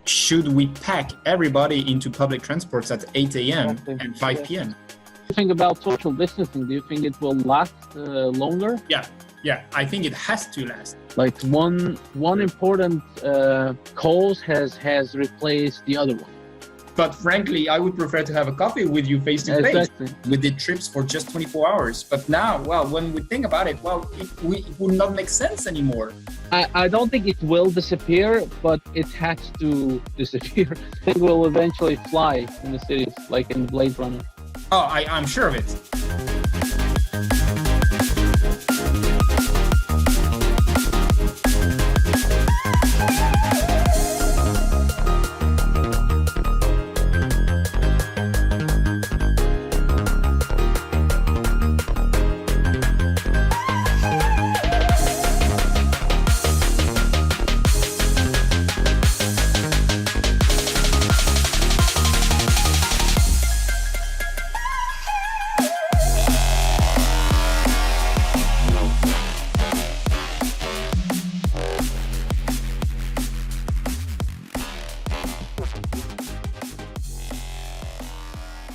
Should we pack everybody into public transports at 8 a.m. Exactly. and 5 p.m.? You think about social distancing, do you think it will last longer? Yeah, I think it has to last. Like one important cause has replaced the other one. But frankly, I would prefer to have a coffee with you face to face. Exactly. We did trips for just 24 hours. But now, well, when we think about it, well, it would not make sense anymore. I don't think it will disappear, but it has to disappear. I think we'll eventually fly in the cities, like in Blade Runner. Oh, I'm sure of it.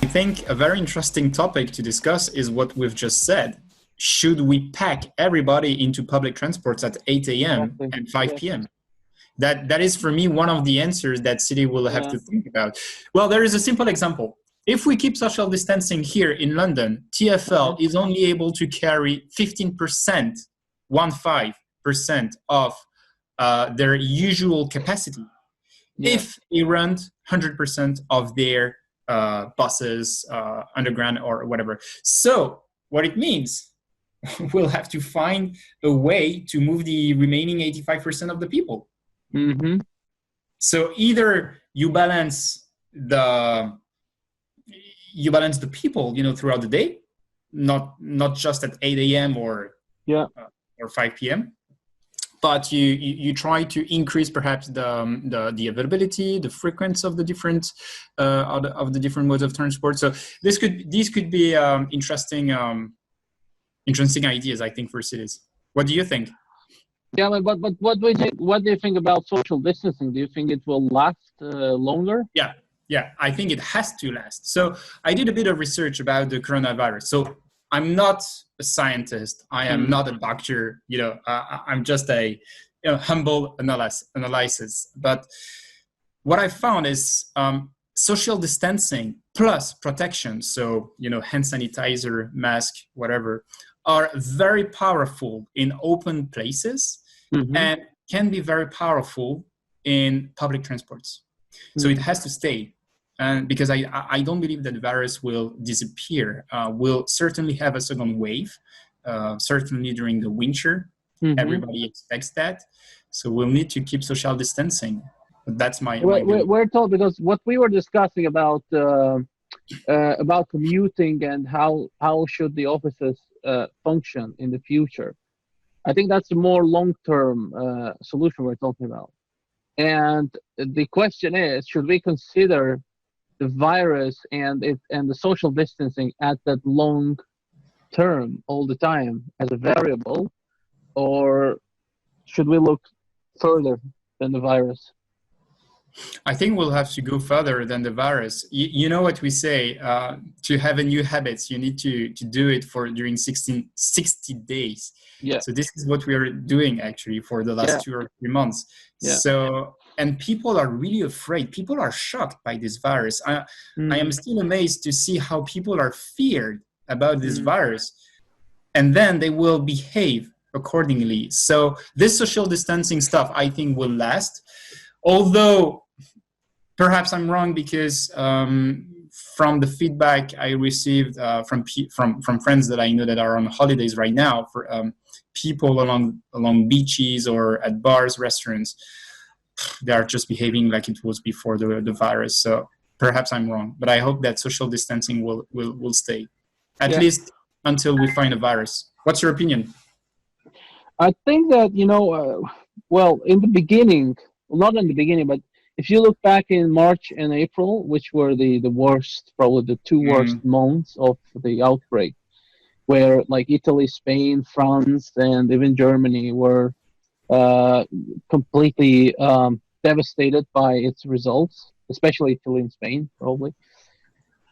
I think a very interesting topic to discuss is what we've just said. Should we pack everybody into public transports at 8 a.m. and 5 p.m.? That is, for me, one of the answers that city will have to think about. Well, there is a simple example. If we keep social distancing here in London, TfL is only able to carry 15%, 15% of their usual capacity. If they run 100% of their buses, underground or whatever. So what it means, we'll have to find a way to move the remaining 85% of the people. Mm-hmm. So either you balance the people, throughout the day, not just at 8 a.m. or 5 p.m. But you try to increase perhaps the availability, the frequency of the different modes of transport. So these could be interesting ideas, I think, for cities. What do you think? Yeah, but what do you think about social distancing? Do you think it will last longer? Yeah, I think it has to last. So I did a bit of research about the coronavirus. So I'm not a scientist. I am not a doctor. I'm just a humble analysis. But what I found is social distancing plus protection. So hand sanitizer, mask, whatever, are very powerful in open places and can be very powerful in public transports. So it has to stay. And because I don't believe that the virus will disappear. We'll certainly have a second wave, certainly during the winter. Everybody expects that. So we'll need to keep social distancing. That's my we're told, because what we were discussing about commuting and how should the offices function in the future. I think that's a more long-term solution we're talking about. And the question is, should we consider the virus and the social distancing at that long term all the time as a variable, or should we look further than the virus? I think we'll have to go further than the virus. You know what we say, to have a new habits, you need to do it during 60 days. Yeah. So this is what we are doing actually for the last 2 or 3 months. Yeah. So, and people are really afraid. People are shocked by this virus. I am still amazed to see how people are feared about this virus, and then they will behave accordingly. So this social distancing stuff, I think, will last. Although perhaps I'm wrong, because from the feedback I received from friends that I know that are on holidays right now, for people along beaches or at bars, restaurants, they are just behaving like it was before the virus. So perhaps I'm wrong, but I hope that social distancing will stay, at least until we find a virus. What's your opinion? I think that, well, in the beginning, not in the beginning, but if you look back in March and April, which were the worst, probably the 2 worst months of the outbreak, where like Italy, Spain, France, and even Germany were completely devastated by its results, especially Italy and Spain, probably.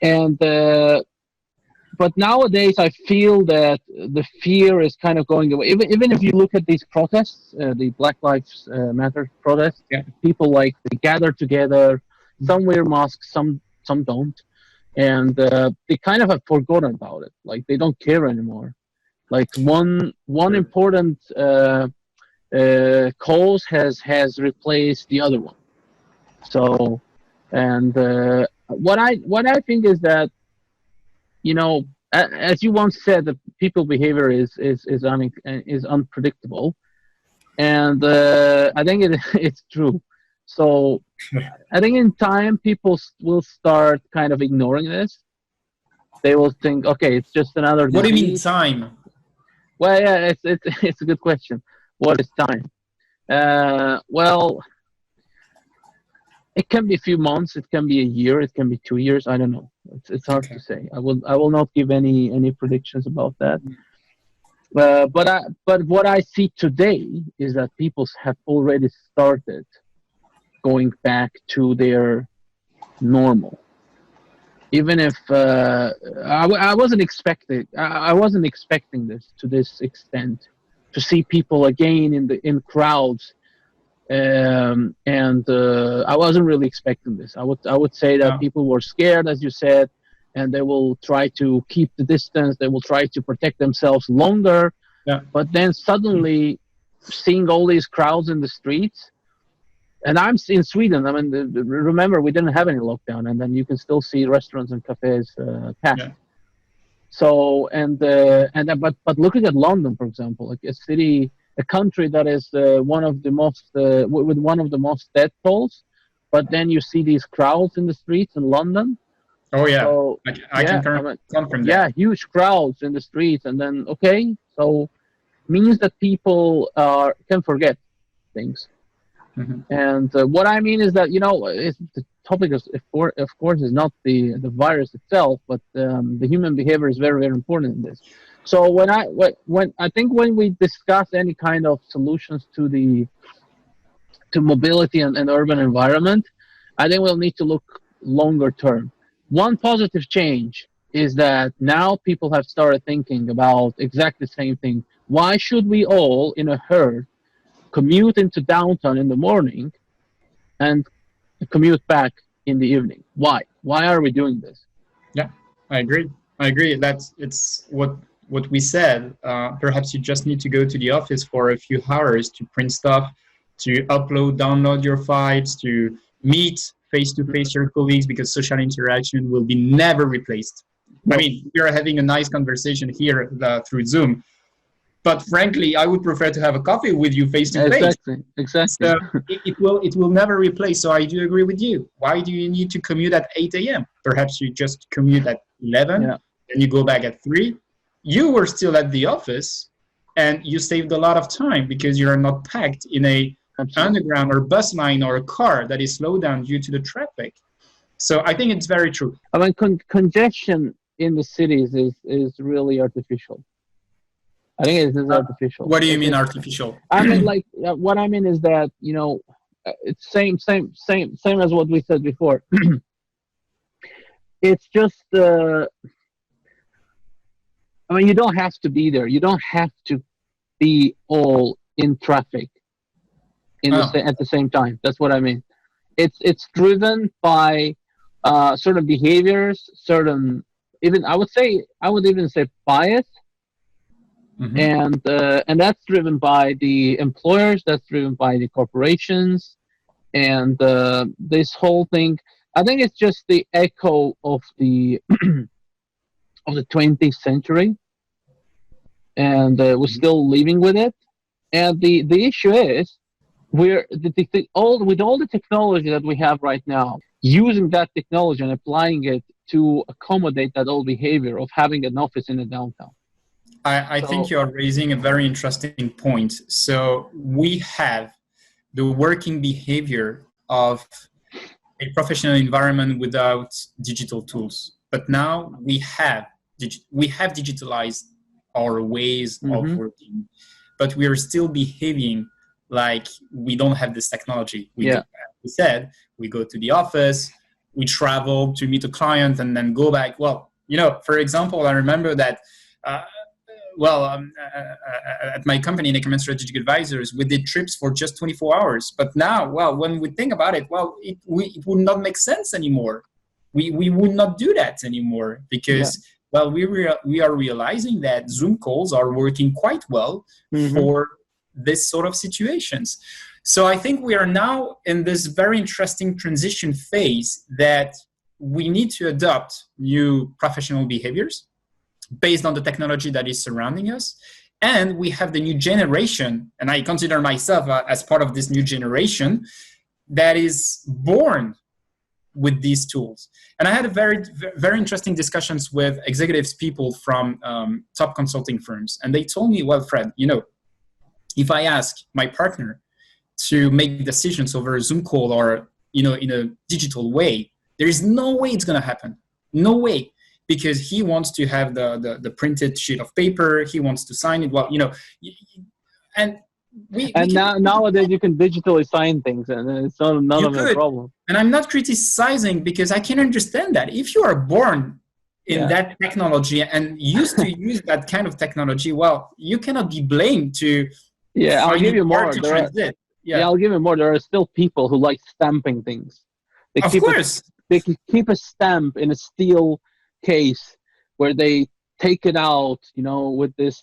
And but nowadays, I feel that the fear is kind of going away. Even if you look at these protests, the Black Lives Matter protests, people like they gather together. Some wear masks, some don't, and they kind of have forgotten about it. Like they don't care anymore. Like one important cause has replaced the other one. So, and what I think is that, you know, as you once said, that people behavior is unpredictable, and I think it's true. So I think in time people will start kind of ignoring this. They will think, okay, it's just another disease. What do you mean time? Well, yeah, it's a good question. What is time? Well, it can be a few months, it can be a year, it can be 2 years. I don't know. It's hard to say. I will not give any predictions about that. But what I see today is that people have already started going back to their normal. Even if I wasn't expecting this to this extent, to see people again in crowds. And I wasn't really expecting this. I would say that people were scared, as you said, and they will try to keep the distance. They will try to protect themselves longer. Yeah. But then suddenly, seeing all these crowds in the streets, and I'm in Sweden. I mean, remember we didn't have any lockdown, and then you can still see restaurants and cafes packed. Yeah. So but looking at London, for example, like a country that is one of the most with one of the most death tolls, but then you see these crowds in the streets in London. Oh yeah, so, I can confirm that. Yeah, huge crowds in the streets, and then so means that people can forget things. Mm-hmm. And what I mean is that the topic is of course is not the virus itself, but the human behavior is very, very important in this. So when I think when we discuss any kind of solutions to mobility and urban environment, I think we'll need to look longer term. One positive change is that now people have started thinking about exactly the same thing. Why should we all in a herd commute into downtown in the morning and commute back in the evening? Why are we doing this? Yeah, I agree. It's what we said. Perhaps you just need to go to the office for a few hours to print stuff, to download your files, to meet face-to-face your colleagues, because social interaction will be never replaced. I mean, we are having a nice conversation here through Zoom, but frankly, I would prefer to have a coffee with you face-to-face. Exactly. So it will never replace. So I do agree with you. Why do you need to commute at 8 a.m.? Perhaps you just commute at 11, and you go back at 3. You were still at the office, and you saved a lot of time because you are not packed in a underground or bus line or a car that is slowed down due to the traffic. So I think it's very true. I mean, congestion in the cities is really artificial. I think it is artificial. What do you mean artificial? I mean, what I mean is that it's same as what we said before. It's just I mean, you don't have to be there. You don't have to be all in traffic at the same time. That's what I mean. It's driven by certain behaviors, certain I would even say bias. Mm-hmm. And that's driven by the employers, that's driven by the corporations, and this whole thing. I think it's just the echo of the of the 20th century, and we're still living with it. And the issue is with all the technology that we have right now, using that technology and applying it to accommodate that old behavior of having an office in a downtown. I think you are raising a very interesting point. So we have the working behavior of a professional environment without digital tools. But now we have digitalized our ways of working, but we are still behaving like we don't have this technology. We do have. you said, we go to the office, we travel to meet a client and then go back. Well, for example, I remember that, at my company, Neckermann Strategic Advisors, we did trips for just 24 hours. But now, when we think about it, it would not make sense anymore. We would not do that anymore because, we are realizing that Zoom calls are working quite well for this sort of situations. So I think we are now in this very interesting transition phase that we need to adopt new professional behaviors based on the technology that is surrounding us. And we have the new generation, and I consider myself as part of this new generation that is born with these tools. And I had a very, very interesting discussions with executives, people from top consulting firms. And they told me, well, Fred, if I ask my partner to make decisions over a Zoom call or, in a digital way, there is no way it's going to happen. No way. Because he wants to have the printed sheet of paper. He wants to sign it. Well, nowadays you can digitally sign things, and it's none of a problem. And I'm not criticizing because I can understand that if you are born in that technology and used to use that kind of technology, well, you cannot be blamed to. Yeah, I'll give you more. I'll give you more. There are still people who like stamping things. Of course, they can keep a stamp in a steel case where they take it out, with this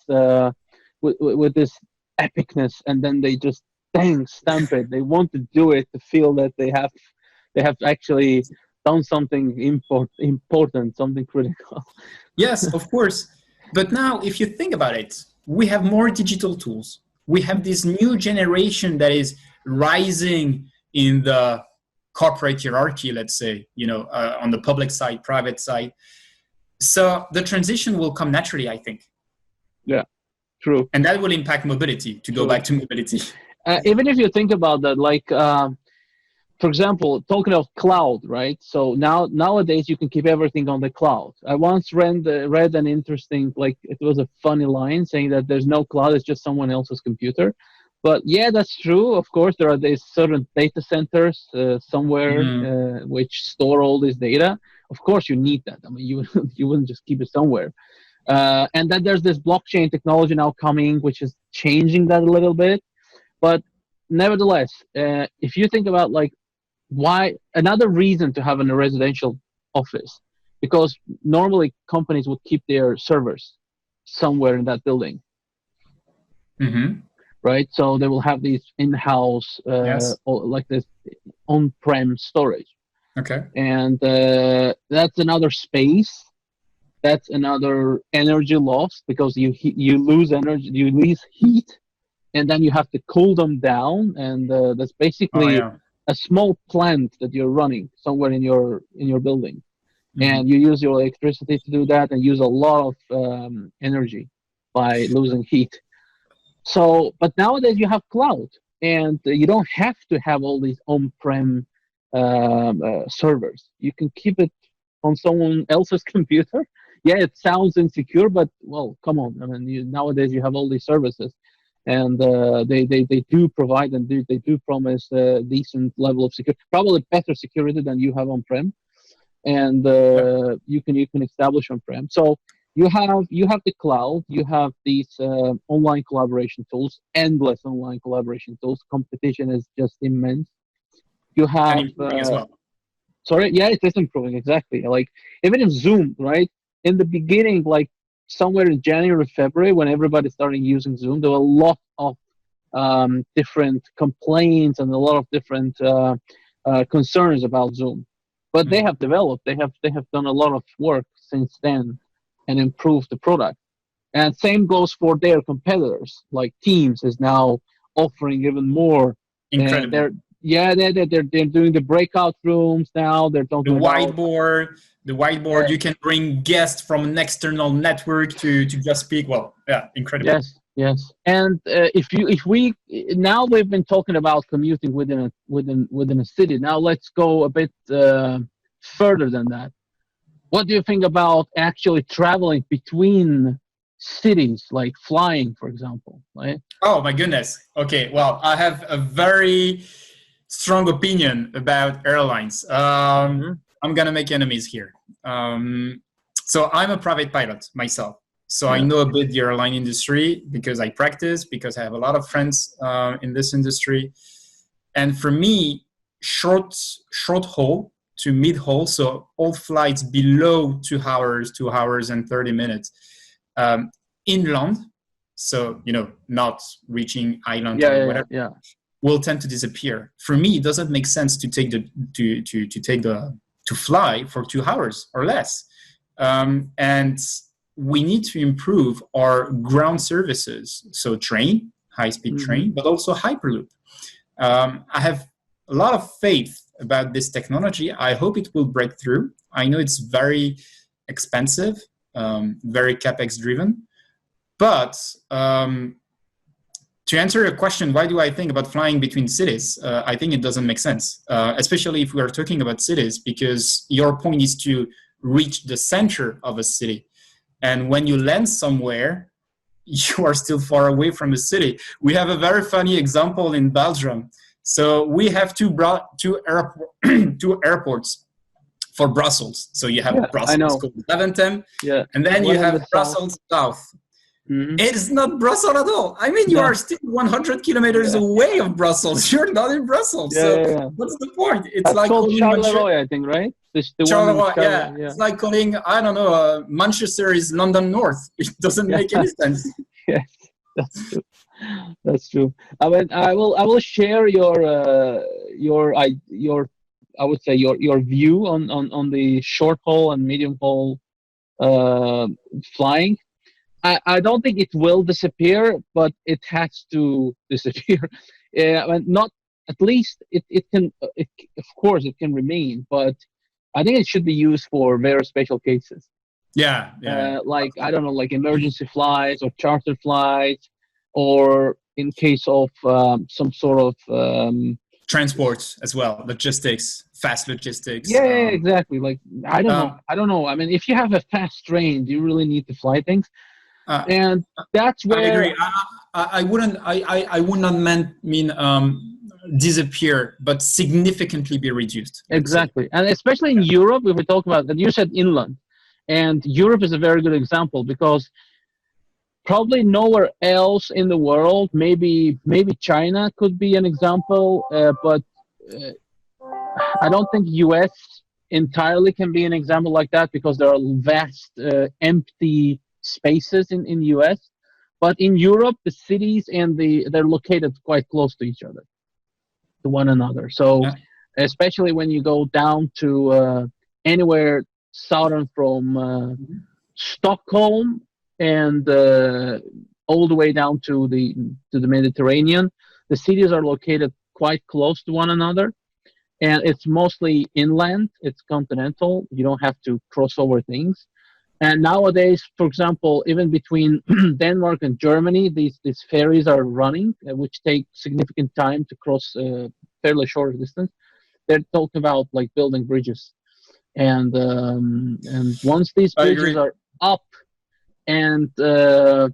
with this epicness, and then they just stamp it. They want to do it to feel that they have actually done something important, something critical. Yes, of course. But now, if you think about it, we have more digital tools. We have this new generation that is rising in the corporate hierarchy, let's say, on the public side, private side. So the transition will come naturally, I think. Yeah, true. And that will impact mobility, to go back to mobility. Even if you think about that, like, for example, talking of cloud, right? So nowadays you can keep everything on the cloud. I once read an interesting, like, it was a funny line saying that there's no cloud, it's just someone else's computer. But yeah, that's true. Of course, there are these certain data centers somewhere which store all this data. Of course, you need that. I mean, you wouldn't just keep it somewhere. And then there's this blockchain technology now coming, which is changing that a little bit. But nevertheless, if you think about like why another reason to have a residential office, because normally companies would keep their servers somewhere in that building. Right, so they will have these in-house, like this on-prem storage. Okay. And that's another space. That's another energy loss because you lose energy, you lose heat, and then you have to cool them down. And that's basically a small plant that you're running somewhere in your building, and you use your electricity to do that, and use a lot of energy by losing heat. So, but nowadays you have cloud, and you don't have to have all these on-prem servers. You can keep it on someone else's computer. Yeah, it sounds insecure, but well, come on. I mean, nowadays you have all these services, and they do provide and they do promise a decent level of security, probably better security than you have on-prem, and you can establish on-prem. So. You have the cloud, you have these online collaboration tools, endless online collaboration tools. Competition is just immense. You have as well. Sorry, yeah, it is improving, exactly. Like even in Zoom, right? In the beginning, like somewhere in January, February, when everybody started using Zoom, there were a lot of different complaints and a lot of different concerns about Zoom. But they have developed, they have done a lot of work since then and improve the product. And same goes for their competitors. Like Teams is now offering even more. Incredible. They're doing the breakout rooms now. They're talking about the whiteboard. You can bring guests from an external network to just speak. Well, yeah, incredible. Yes. And if we now we've been talking about commuting within a city. Now let's go a bit further than that. What do you think about actually traveling between cities, like flying, for example? Right? Oh my goodness. Okay. Well, I have a very strong opinion about airlines. I'm gonna make enemies here. So I'm a private pilot myself. So I know a bit the airline industry because I practice, because I have a lot of friends in this industry. And for me, short haul to mid haul, so all flights below 2 hours, 2 hours and 30 minutes, inland, so not reaching island or whatever, will tend to disappear. For me, it doesn't make sense to take to fly for 2 hours or less. And we need to improve our ground services, so train, high-speed train, but also Hyperloop. I have a lot of faith about this technology. I hope it will break through. I know it's very expensive, very capex driven, but to answer your question, why do I think about flying between cities? I think it doesn't make sense, especially if we are talking about cities, because your point is to reach the center of a city. And when you land somewhere, you are still far away from a city. We have a very funny example in Belgium. So we have two airports for Brussels. So you have Brussels called Zaventem, and then you have Brussels South. It's not Brussels at all. I mean, you are still 100 kilometers away of Brussels. You're not in Brussels. What's the point? It's That's like called Charleroi, I think, right? Charleroi, It's like calling, I don't know, Manchester is London North. It doesn't make any sense. Yes, that's true. That's true. I mean, I will share your I would say your view on the short haul and medium haul flying. I don't think it will disappear, but it has to disappear. Not at least it can. Of course, it can remain, but I think it should be used for very special cases. Like I don't know, like emergency flights or charter flights, or in case of some sort of transport as well, logistics, fast logistics. Exactly. Like I don't know. I mean, if you have a fast train, do you really need to fly things? And that's where I agree. I would not mean disappear, but significantly be reduced. Exactly. And especially in Europe, if we talk about that, you said inland, and Europe is a very good example because probably nowhere else in the world, maybe China could be an example, but I don't think US entirely can be an example like that because there are vast empty spaces in US. But in Europe, the cities and they're located quite close to each other, to one another. So especially when you go down to anywhere southern from Stockholm and all the way down to the Mediterranean, the cities are located quite close to one another, and it's mostly inland. It's continental. You don't have to cross over things. And nowadays, for example, even between Denmark and Germany, these ferries are running, which take significant time to cross a fairly short distance. They're talking about like building bridges, and once these bridges are up, and a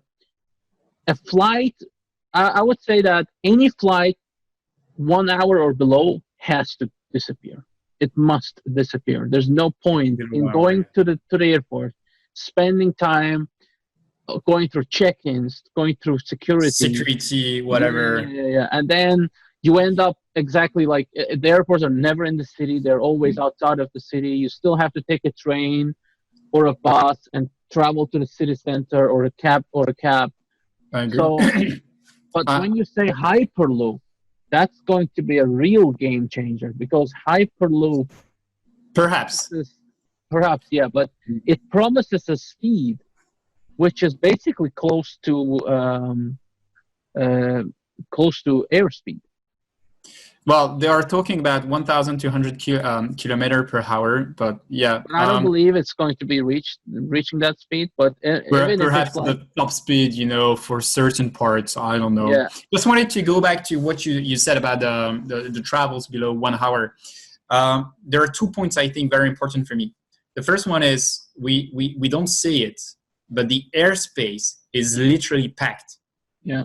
flight, I would say that any flight 1 hour or below has to disappear. It must disappear. There's no point in going to the airport, spending time going through check-ins, going through security, whatever. And then you end up exactly like the airports are never in the city. They're always outside of the city. You still have to take a train or a bus and travel to the city center, or a cab. I agree. So, but when you say Hyperloop, that's going to be a real game changer, because Hyperloop perhaps, but it promises a speed which is basically close to airspeed. Well, they are talking about 1,200 kilometer per hour, but But I don't believe it's going to be reaching that speed. But perhaps the top speed, for certain parts, I don't know. Yeah. Just wanted to go back to what you said about the travels below 1 hour. There are 2 points I think very important for me. The first one is we don't see it, but the airspace is literally packed. Yeah.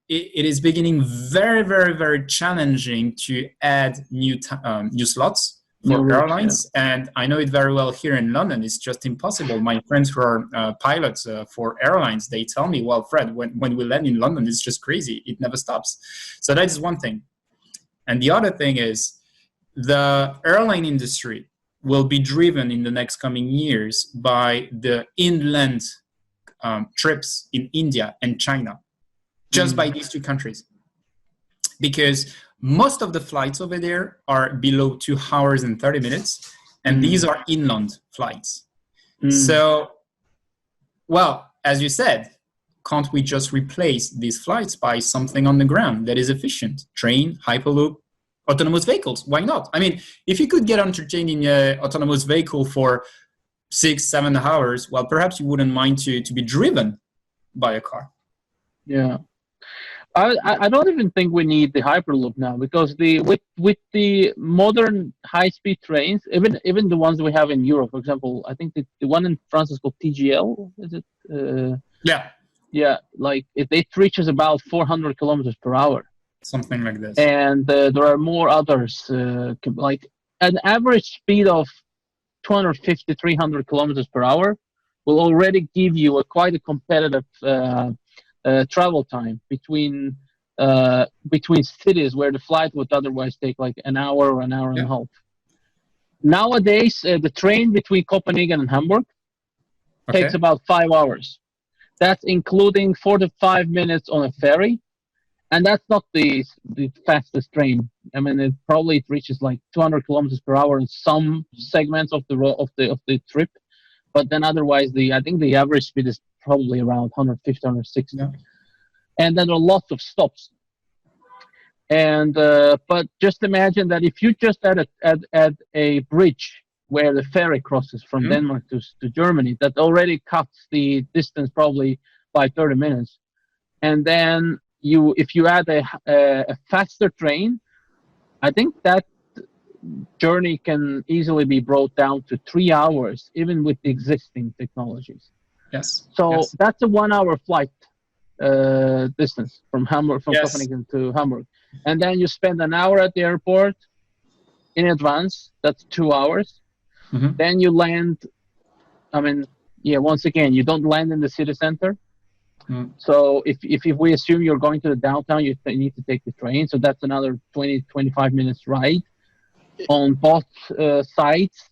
it is beginning very, very, very challenging to add new slots for airlines. And I know it very well here in London. It's just impossible. My friends who are pilots for airlines, they tell me, well, Fred, when we land in London, it's just crazy. It never stops. So that is one thing. And the other thing is the airline industry will be driven in the next coming years by the inland trips in India and China, just by these two countries. Because most of the flights over there are below 2 hours and 30 minutes, and these are inland flights. So, well, as you said, can't we just replace these flights by something on the ground that is efficient? Train, Hyperloop, autonomous vehicles. Why not? I mean, if you could get entertained in an autonomous vehicle for 6-7 hours, well, perhaps you wouldn't mind to be driven by a car. Yeah. I don't even think we need the Hyperloop now, because with the modern high-speed trains, even the ones we have in Europe, for example, I think the one in France is called TGL, is it? Yeah, like it reaches about 400 kilometers per hour. Something like this. And there are more others, like an average speed of 250, 300 kilometers per hour will already give you quite a competitive travel time between cities where the flight would otherwise take like an hour or an hour and a half. Nowadays, the train between Copenhagen and Hamburg takes about 5 hours. That's including 45 minutes on a ferry, and that's not the fastest train. I mean, it reaches like 200 kilometers per hour in some segments of the trip, but then otherwise, I think the average speed is probably around 150, 160. Yeah. And then there are lots of stops. And but just imagine that if you just add a bridge where the ferry crosses from Denmark to Germany, that already cuts the distance probably by 30 minutes. And then if you add a faster train, I think that journey can easily be brought down to 3 hours, even with the existing technologies. Yes. So that's a 1 hour flight distance from Copenhagen to Hamburg. And then you spend an hour at the airport in advance. That's 2 hours. Then you land. I mean, once again, you don't land in the city center. So if we assume you're going to the downtown, you need to take the train. So that's another 20-25 minutes ride on both sides.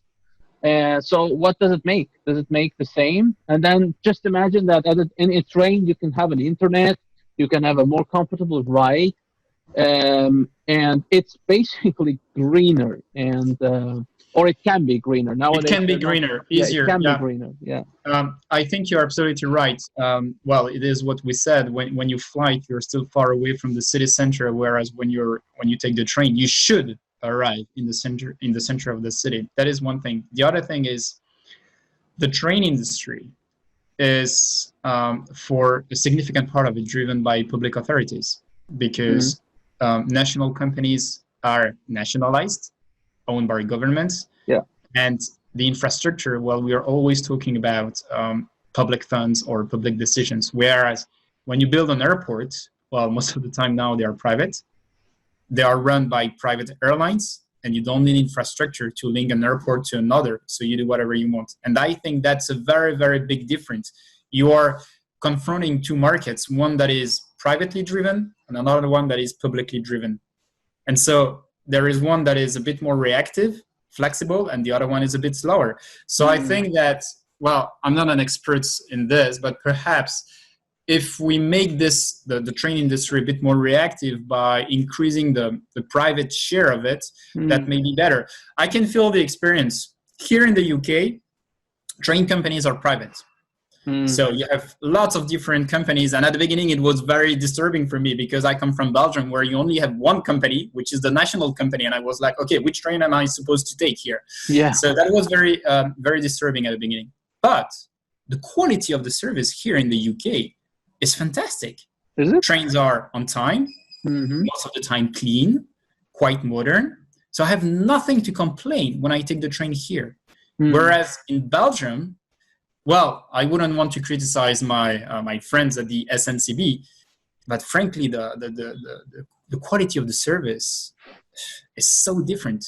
So what does it make? Does it make the same? And then just imagine that in a train, you can have an internet, you can have a more comfortable ride, and it's basically greener, or it can be greener. Nowadays, it can be greener, easier. It can be greener, I think you're absolutely right. Well, it is what we said. When you fly, you're still far away from the city center, whereas when you take the train, you should arrive in the center of the city. That is one thing. The other thing is the train industry is for a significant part of it driven by public authorities, because national companies are nationalized, owned by governments, and the infrastructure, well, we are always talking about public funds or public decisions, whereas when you build an airport, well, most of the time now they are private. They are run by private airlines, and you don't need infrastructure to link an airport to another, so you do whatever you want. And I think that's a very, very big difference. You are confronting two markets, one that is privately driven and another one that is publicly driven. And so there is one that is a bit more reactive, flexible, and the other one is a bit slower. So I think that, well, I'm not an expert in this, but perhaps if we make the train industry a bit more reactive by increasing the private share of it, that may be better. I can feel the experience. Here in the UK, train companies are private. So you have lots of different companies. And at the beginning, it was very disturbing for me because I come from Belgium, where you only have one company, which is the national company. And I was like, okay, which train am I supposed to take here? So that was very, very disturbing at the beginning. But the quality of the service here in the UK is fantastic. Is it? Trains are on time, most of the time clean, quite modern. So I have nothing to complain when I take the train here. Whereas in Belgium, well, I wouldn't want to criticize my friends at the SNCB. But frankly, the quality of the service is so different.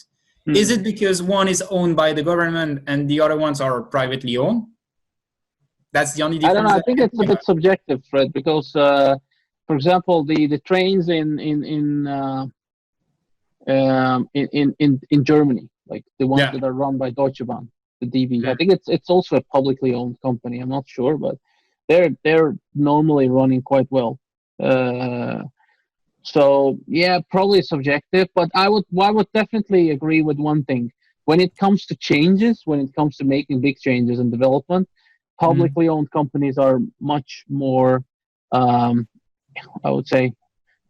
Is it because one is owned by the government and the other ones are privately owned? That's the only difference. I don't know. I think it's a bit subjective, Fred, because, for example, the trains in Germany, like the ones that are run by Deutsche Bahn, the DB. I think it's also a publicly owned company. I'm not sure, but they're normally running quite well. So yeah, probably subjective, but I would definitely agree with one thing. When it comes to changes, when it comes to making big changes in development, publicly owned companies are much more, I would say,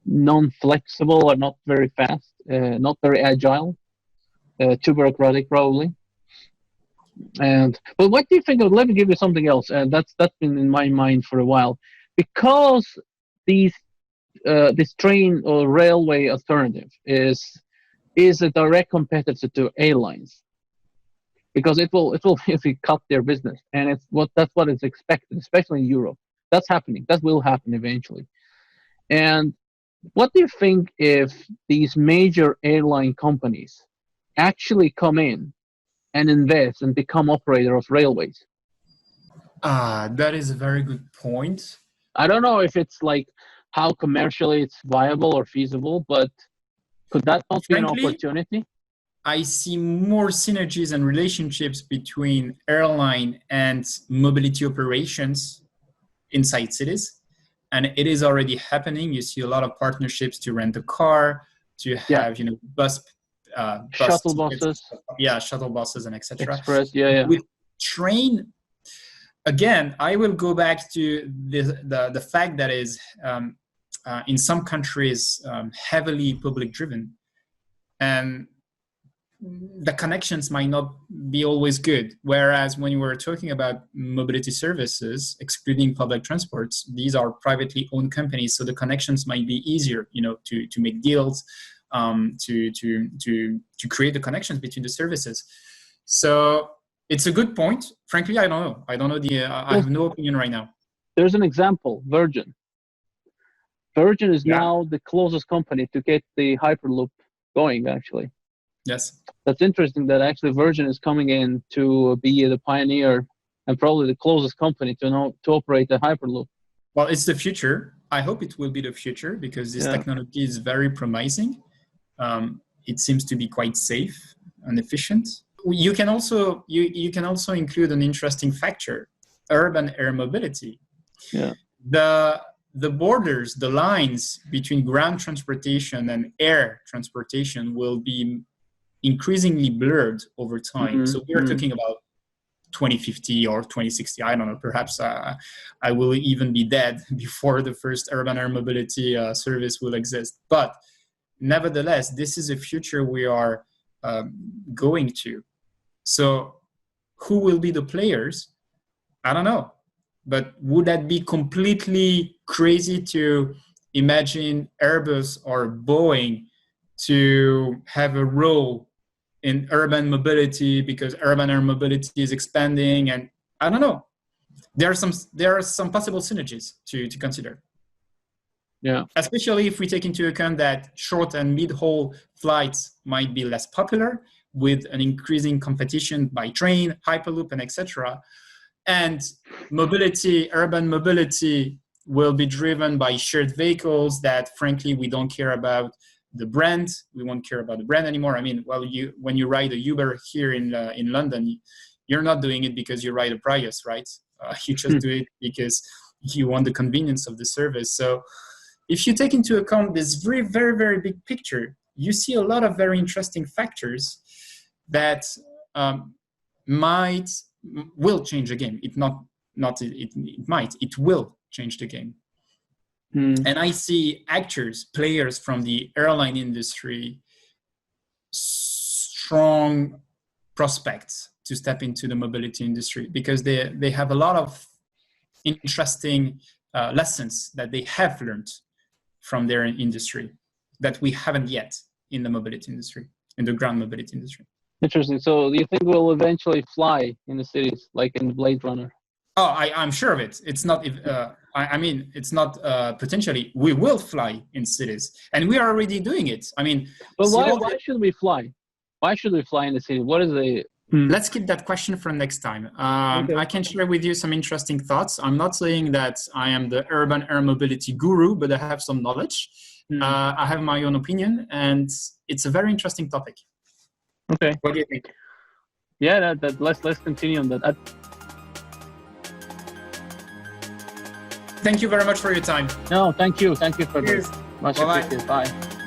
non-flexible or not very fast, not very agile, too bureaucratic probably. But what do you think of? Let me give you something else, and that's been in my mind for a while, because this train or railway alternative is a direct competitor to airlines, because it will basically cut their business, and that's what is expected, especially in Europe. That's happening. That will happen eventually. And what do you think if these major airline companies actually come in and invest and become operator of railways? That is a very good point. I don't know if it's like how commercially it's viable or feasible, but could that not be an opportunity? I see more synergies and relationships between airline and mobility operations inside cities. And it is already happening. You see a lot of partnerships to rent a car, to have, shuttle buses. Yeah, shuttle buses and etc. Express, With train, again, I will go back to the fact that is in some countries heavily public driven, and the connections might not be always good. Whereas when you were talking about mobility services, excluding public transports, these are privately owned companies, so the connections might be easier, to make deals, to create the connections between the services. So it's a good point. Frankly, I don't know. I have no opinion right now. There's an example, Virgin. Virgin is now the closest company to get the Hyperloop going, actually. Yes. That's interesting that actually Virgin is coming in to be the pioneer and probably the closest company to operate the Hyperloop. Well, it's the future. I hope it will be the future, because this technology is very promising. It seems to be quite safe and efficient. You can also include an interesting factor: urban air mobility. Yeah. The borders, the lines between ground transportation and air transportation will be increasingly blurred over time. So we are talking about 2050 or 2060. I don't know. Perhaps I will even be dead before the first urban air mobility service will exist. But nevertheless, this is a future we are going to. So who will be the players? I don't know. But would that be completely crazy to imagine Airbus or Boeing to have a role in urban mobility, because urban air mobility is expanding? And I don't know. There are some possible synergies to consider. Yeah. Especially if we take into account that short and mid-haul flights might be less popular, with an increasing competition by train, Hyperloop, and etc. And urban mobility will be driven by shared vehicles that, frankly, we don't care about the brand. We won't care about the brand anymore. I mean, when you ride a Uber here in London, you're not doing it because you ride a Prius, right? You just do it because you want the convenience of the service. So if you take into account this very, very, very big picture, you see a lot of very interesting factors that will change the game. It will change the game. And I see players from the airline industry, strong prospects to step into the mobility industry, because they have a lot of interesting lessons that they have learned from their industry that we haven't yet in the mobility industry, in the ground mobility industry. Interesting. So do you think we'll eventually fly in the cities, like in Blade Runner? Oh, I'm sure of it. It's not. I mean, it's not potentially. We will fly in cities, and we are already doing it. I mean, but why should we fly? Why should we fly in the city? What is the Let's keep that question for next time. Okay. I can share with you some interesting thoughts. I'm not saying that I am the urban air mobility guru, but I have some knowledge. I have my own opinion, and it's a very interesting topic. Okay. What do you think? Yeah, let's continue on that. Thank you very much for your time. No, thank you. Thank you for this. Much Bye-bye. appreciated. Bye.